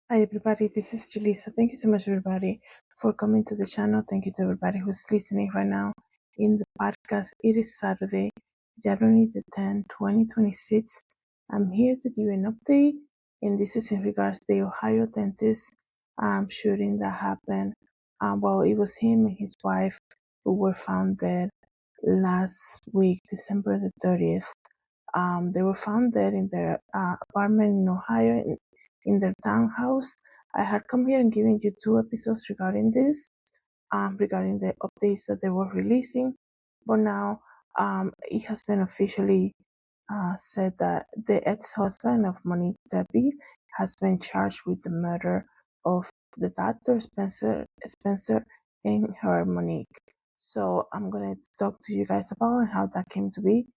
Hi everybody, this is Julissa. Thank you so much everybody for coming to the channel. Thank you to everybody who's listening right now in the podcast. It is Saturday, January the 10th, 2026. I'm here to give you an update, and this is in regards to the Ohio dentist shooting that happened. Well, it was him and his wife who were found dead last week, December the 30th. They were found dead in their apartment in Ohio, in their townhouse. I had come here and given you 2 episodes regarding this, regarding the updates that they were releasing. But now it has been officially said that the ex-husband of Monique Tepe has been charged with the murder of the doctor Spencer and her Monique. So I'm gonna talk to you guys about how that came to be.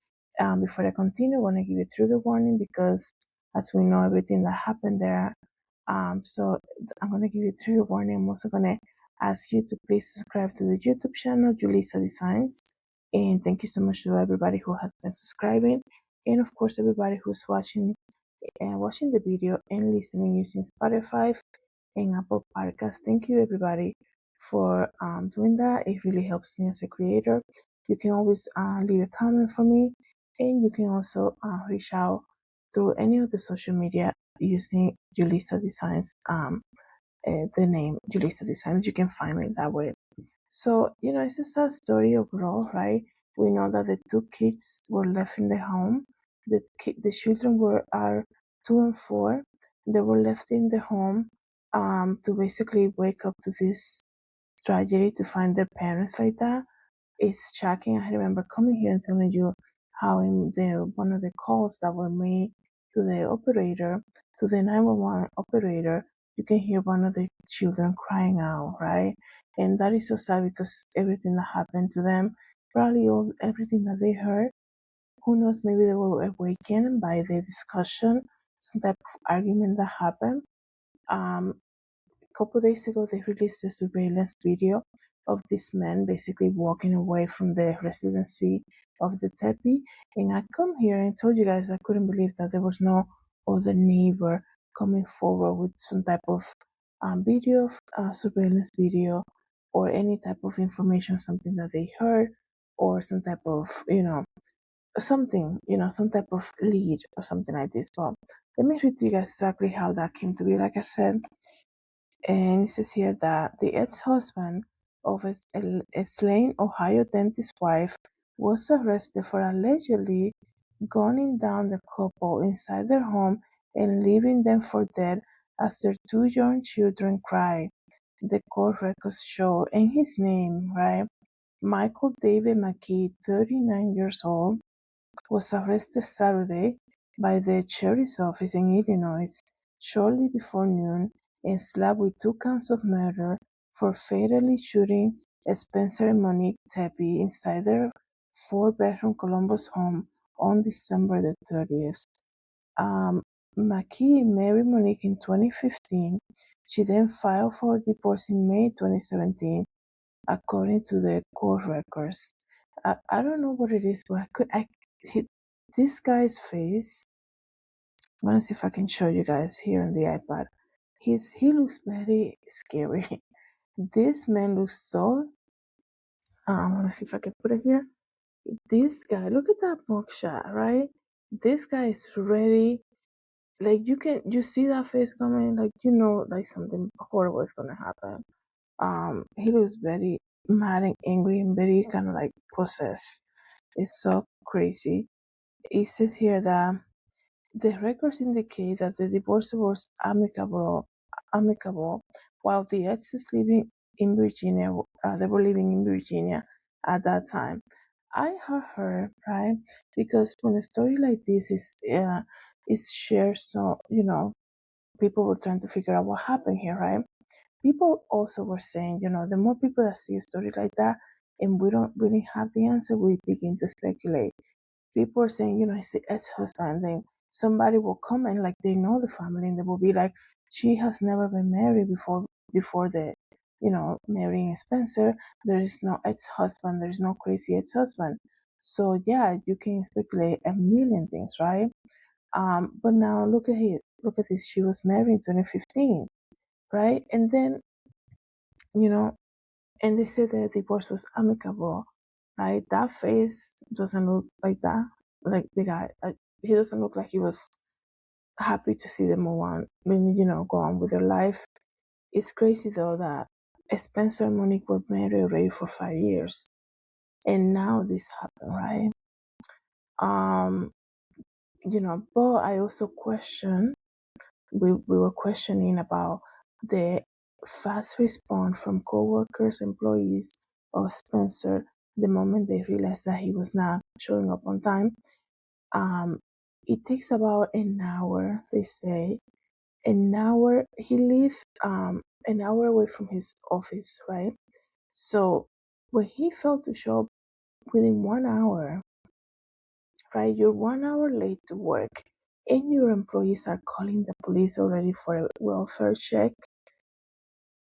Before I continue, I want to give you a trigger warning because, as we know, everything that happened there. So I'm gonna give you a trigger warning. I'm also gonna ask you to please subscribe to the YouTube channel JulissaDesigns, and thank you so much to everybody who has been subscribing, and of course everybody who's watching the video and listening using Spotify and Apple Podcasts. Thank you everybody for doing that. It really helps me as a creator. You can always leave a comment for me, and you can also reach out through any of the social media using JulissaDesigns. The name JulissaDesigns. You can find me that way. So, it's a sad story overall, right? We know that the 2 kids were left in the home. The children are 2 and 4. They were left in the home to basically wake up to this tragedy, to find their parents like that. It's shocking. I remember coming here and telling you how in one of the calls that were made to the operator, to the 911 operator, you can hear one of the children crying out, right? And that is so sad because everything that happened to them, probably everything that they heard, who knows, maybe they were awakened by the discussion, some type of argument that happened. A couple days ago, they released a surveillance video of this man basically walking away from the residency of the Tepe. And I come here and told you guys I couldn't believe that there was no other neighbor coming forward with some type of video, surveillance video, or any type of information, something that they heard, or some type of, something, some type of lead or something like this. But let me read to you guys exactly how that came to be. Like I said, and it says here that the ex-husband of a slain Ohio dentist wife was arrested for allegedly gunning down the couple inside their home and leaving them for dead as their 2 young children cried. The court records show, and his name, right? Michael David McKee, 39 years old, was arrested Saturday by the sheriff's office in Illinois shortly before noon and slapped with 2 counts of murder for fatally shooting Spencer and Monique Tepe inside their 4-bedroom Columbus home on December the 30th. McKee married Monique in 2015. She then filed for divorce in May 2017, according to the court records. I don't know what it is, but this guy's face. I'm gonna see if I can show you guys here on the iPad. He looks very scary. This man looks so. I'm gonna see if I can put it here. This guy, look at that mugshot, right? This guy is ready. Like you see that face coming, like like something horrible is gonna happen. He looks very mad and angry and very kind of like possessed. It's so crazy. It says here that the records indicate that the divorce was amicable, while the ex is living in Virginia. They were living in Virginia at that time. I have heard, right, because when a story like this is shared, so people were trying to figure out what happened here, right? People also were saying, the more people that see a story like that, and we don't really have the answer, we begin to speculate. People are saying, it's the ex-husband. Then somebody will comment like they know the family, and they will be like, she has never been married before the, marrying Spencer. There is no ex-husband. There is no crazy ex-husband. So yeah, you can speculate a million things, right? But now look at this. She was married in 2015. right? And then, and they said the divorce was amicable, right? That face doesn't look like that. Like the guy, he doesn't look like he was happy to see them move on, go on with their life. It's crazy though that Spencer and Monique were married already for 5 years, and now this happened, right? Um, but I also question. We were questioning about the fast response from coworkers, employees of Spencer the moment they realized that he was not showing up on time. It takes about an hour, they say. An hour. He lived an hour away from his office, right? So when he failed to show up within 1 hour, right? You're 1 hour late to work, and your employees are calling the police already for a welfare check.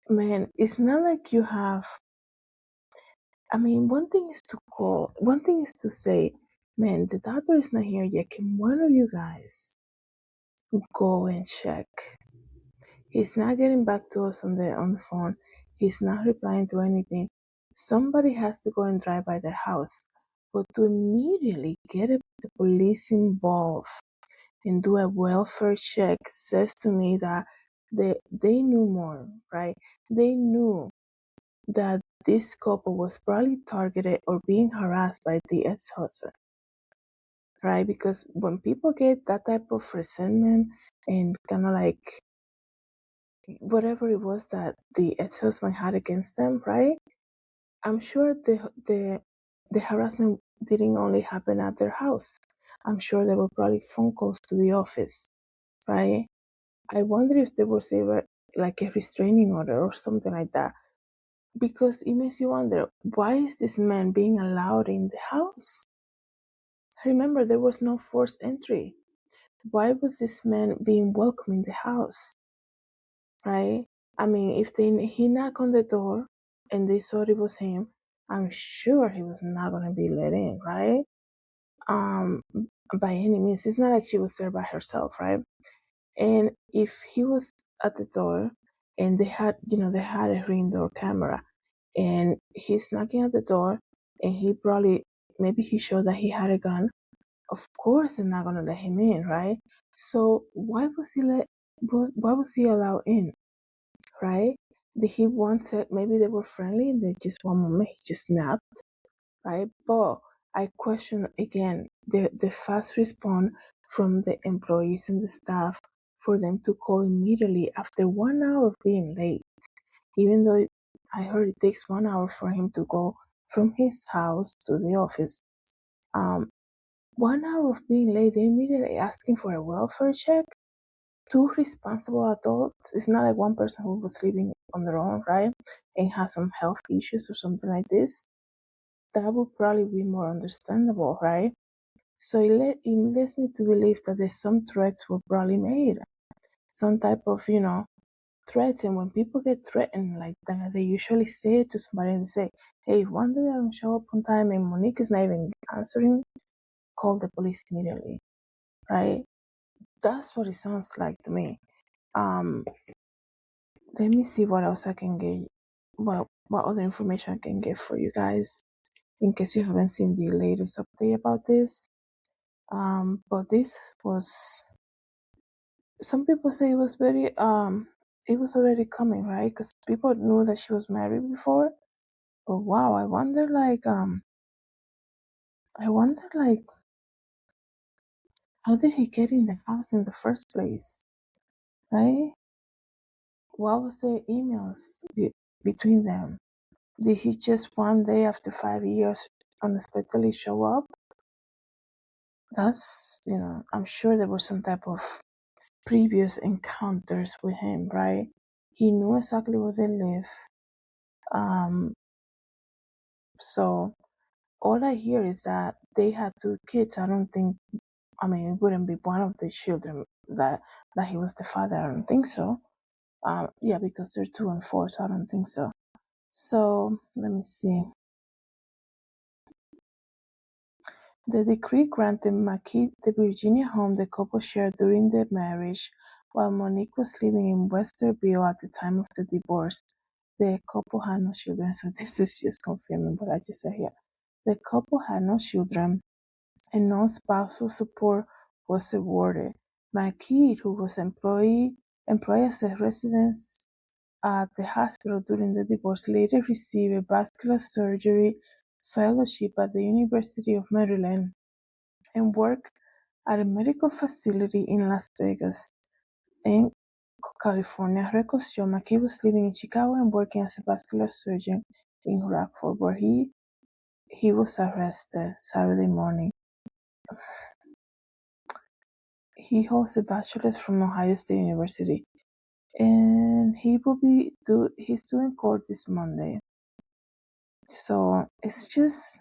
Man, it's not like you have. I mean, one thing is to call, one thing is to say, man, the doctor is not here yet. Can one of you guys go and check? He's not getting back to us on the phone. He's not replying to anything. Somebody has to go and drive by their house. But to immediately get the police involved and do a welfare check says to me that they knew more, right? They knew that this couple was probably targeted or being harassed by the ex-husband, right? Because when people get that type of resentment and kind of like whatever it was that the ex-husband had against them, right? I'm sure the harassment didn't only happen at their house. I'm sure there were probably phone calls to the office, right? I wonder if there was ever like a restraining order or something like that. Because it makes you wonder, why is this man being allowed in the house? Remember, there was no forced entry. Why was this man being welcome in the house? Right? I mean, if he knocked on the door and they thought it was him, I'm sure he was not gonna be let in, right? Um, by any means, it's not like she was there by herself, right? And if he was at the door and they had a ring door camera and he's knocking at the door and he probably, maybe he showed that he had a gun, of course they're not gonna let him in, right? So why was he allowed in, right? Did he want it? Maybe they were friendly and they just one moment he just snapped, right? But I question again the fast response from the employees and the staff for them to call immediately after 1 hour of being late, even though I heard it takes 1 hour for him to go from his house to the office. 1 hour of being late, they immediately asking for a welfare check. Two responsible adults. It's not like one person who was living on their own, right? And has some health issues or something like this. That would probably be more understandable, right? So it leads me to believe that there's some threats were probably made. Some type of, threats. And when people get threatened like that, they usually say it to somebody and say, hey, if one day I don't show up on time and Monique is not even answering, call the police immediately, right? That's what it sounds like to me. Um, Let me see what else I can get. What other information I can get for you guys in case you haven't seen the latest update about this. But this was, some people say it was very it was already coming, right? Because people knew that she was married before. But wow, I wonder like how did he get in the house in the first place, right? What was the emails between them? Did he just one day after 5 years unexpectedly show up? That's, I'm sure there was some type of previous encounters with him, right? He knew exactly where they live. Um, so all I hear is that they had two kids. I don't think, I mean, it wouldn't be one of the children that he was the father. I don't think so. Yeah, because they're 2 and 4, so I don't think so. So let me see. The decree granted McKee the Virginia home the couple shared during their marriage While Monique was living in Westerville at the time of the divorce, the couple had no children. So this is just confirming what I just said here. The couple had no children and no spousal support was awarded. McKee, who was employed as a resident at the hospital during the divorce, later received a vascular surgery fellowship at the University of Maryland and worked at a medical facility in Las Vegas. In California, records show McKee was living in Chicago and working as a vascular surgeon in Rockford, where he was arrested Saturday morning. He holds a bachelor's from Ohio State University, and he's doing court this Monday. So it's just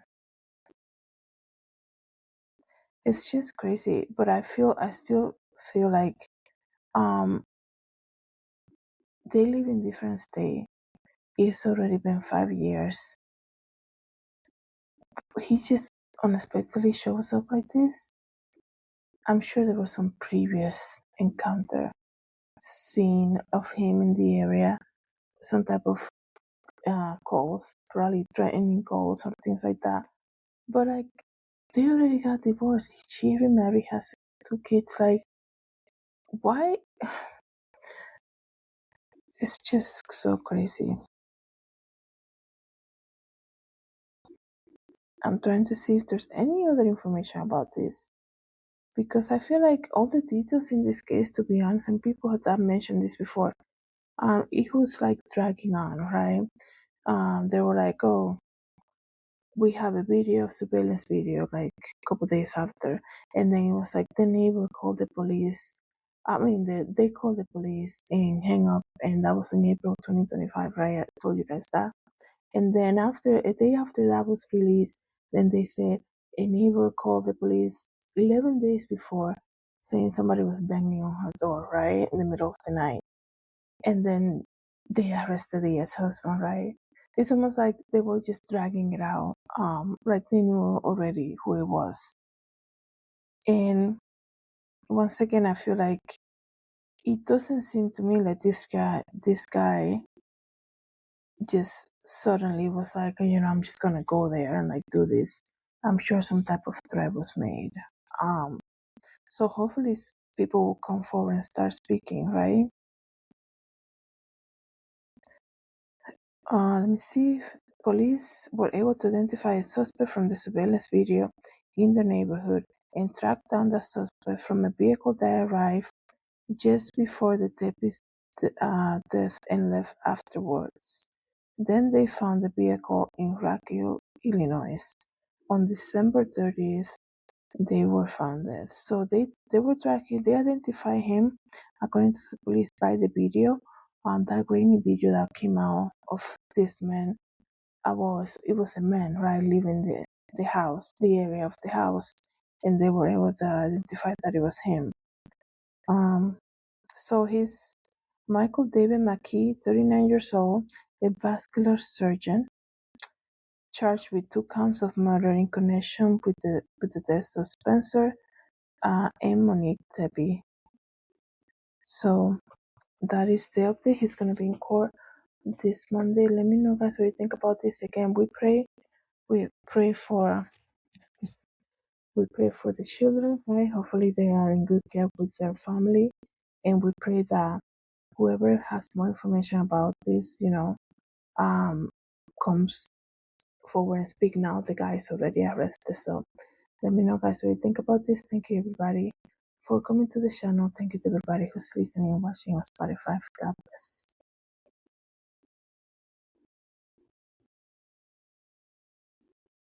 crazy. But I still feel like they live in different states. It's already been 5 years. He just unexpectedly shows up like this. I'm sure there was some previous encounter seen of him in the area, some type of calls, probably threatening calls or things like that. But like, they already got divorced. She remarried, has 2 kids. Like, why? It's just so crazy. I'm trying to see if there's any other information about this, because I feel like all the details in this case, to be honest, and people have mentioned this before, it was like dragging on, right? They were like, oh, we have a surveillance video, like a couple days after, and then it was like the neighbor called the police. I mean, they called the police and hang up, and that was in April 2025, right? I told you guys that. And then a day after that was released, then they said a neighbor called the police 11 days before, saying somebody was banging on her door, right, in the middle of the night. And then they arrested the ex-husband, right? It's almost like they were just dragging it out. Like they knew already who it was. And once again, I feel like it doesn't seem to me like this guy just suddenly was like, I'm just gonna go there and like do this. I'm sure some type of threat was made. So hopefully people will come forward and start speaking, right? Let me see. Police were able to identify a suspect from the surveillance video in the neighborhood and track down the suspect from a vehicle that arrived just before the Tepe's death and left afterwards. Then they found the vehicle in Rockville, Illinois. On December 30th, they were found dead. So they were tracking, they identified him, according to the police, by the video, on that grainy video that came out of this man. It was a man, right, leaving the house, the area of the house, and they were able to identify that it was him. So he's Michael David McKee, 39 years old, a vascular surgeon, charged with 2 counts of murder in connection with the deaths of Spencer and Monique Tepe. So that is the update. He's gonna be in court this Monday. Let me know, guys, what you think about this. Again, we pray for the children, right? Hopefully they are in good care with their family, and we pray that whoever has more information about this, comes forward and speak now. The guy is already arrested. So let me know, guys, what you think about this. Thank you, everybody, for coming to the channel. Thank you to everybody who's listening and watching on Spotify. God bless.